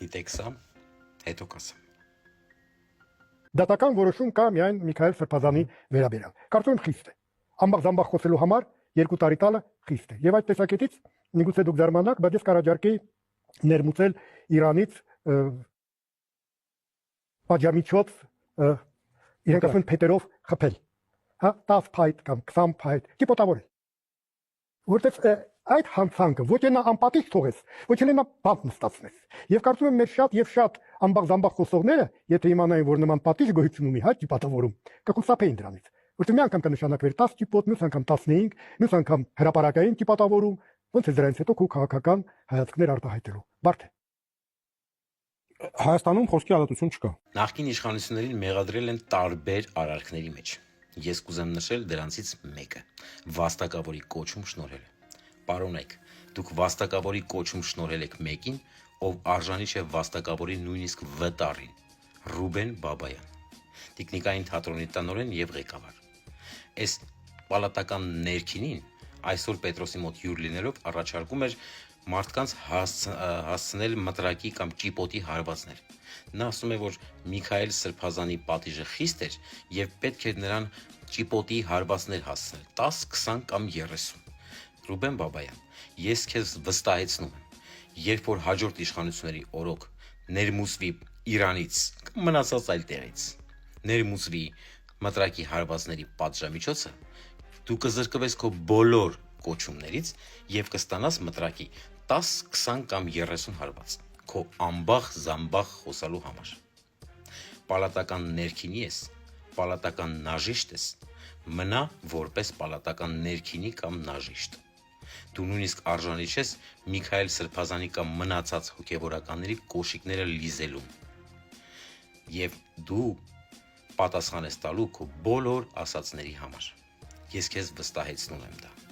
Դիտեք սա, հետո կասեմ։ Դատական որոշում կա միայն Միքայել Սրբազանի վերաբերյալ։ Կարծում եմ խիստ է։ Ամբողջ խոսելու համար 2 տարի տալը խիստ է։ Եվ այդ տեսակետից միգուցե դուք զարմանաք, բայց ես կարաջարկեի ներմուծել Իրանից պատժամիջոց իրենք ասում են փետերով խփել։ Հա, 10 փայտ կամ 20 փայտ տիպոտավորել։ Որտեվ այդ հանցանքը ոչ այնա անպատիժ թողես, ոչ այնա բանտ նստացնես։ Եվ կարծում եմ մեր շատ եւ շատ ամբողջ խոսողները, եթե իմանային, որ նման պատիժ գոյություն ունի, հա, ճիպատավորում, կխուսափեին դրանից։ Որտեղ մի անգամ կնշանակվեր 10 ճիպոտ, մյուս անգամ 15, մյուս անգամ հրապարակային ճիպատավորում, ոնց է դրանից հետո քո քաղաքական հայացքներ արտահայտելու։ Բարդ է։ Հայաստանում խոսքի ազատություն չկա։ Նախկին իշխանություններին մեղադրել են տարբեր արարքների մեջ։ Ես կուզեմ նշել դրանցից մեկը՝ վաստակավորի կոչում շնորհելը։ Պարոնեք, դուք վաստակավորի կոչում շնորհել եք մեկին, ով արժանի չէ վաստակավորի նույնիսկ վտարին՝ Ռուբեն Բաբայան, տիկնիկային թատրոնի տնօրեն եւ ղեկավար։ Այս պալատական ներքինին այսօր Պետրոսի մոտ հյուր լինելով առաջարկում էր մարդկանց հասցնել մտրակի կամ ճիպոտի հարվածներ։ Նա ասում է, որ Միքայել Սրբազանի պատիժը խիստ էր եւ պետք էր նրան ճիպոտի հարվածներ հասցնել 10, 20 կամ 30։ Ռուբեն Բաբայան, ես քեզ վստահեցնում եմ, երբ որ հաջորդ իշխանությունների օրոք ներմուծվի Իրանից կամ մնացած այլ տեղից, ներմուծվի մտրակի հարվածների պատժամիջոցը, դու կզրկվես քո բոլոր կոչումներից եւ կստանաս մտրակի 10, 20 կամ 30 հարված քո ամբախ զամբախ խոսալու համար։ Պալատական ներքինի ես, պալատական նաժիշտ ես, մնա որպես պալատական ներքինի կամ նաժիշտ։ Դու նույնիսկ արժանի չես Միքայել Սրբազանի կամ մնացած հոգևորականների կոշիկները լիզելու։ Եվ դու պատասխան ես տալու քո բոլոր ասածների համար։ Ես քեզ վստահեցնում եմ դա։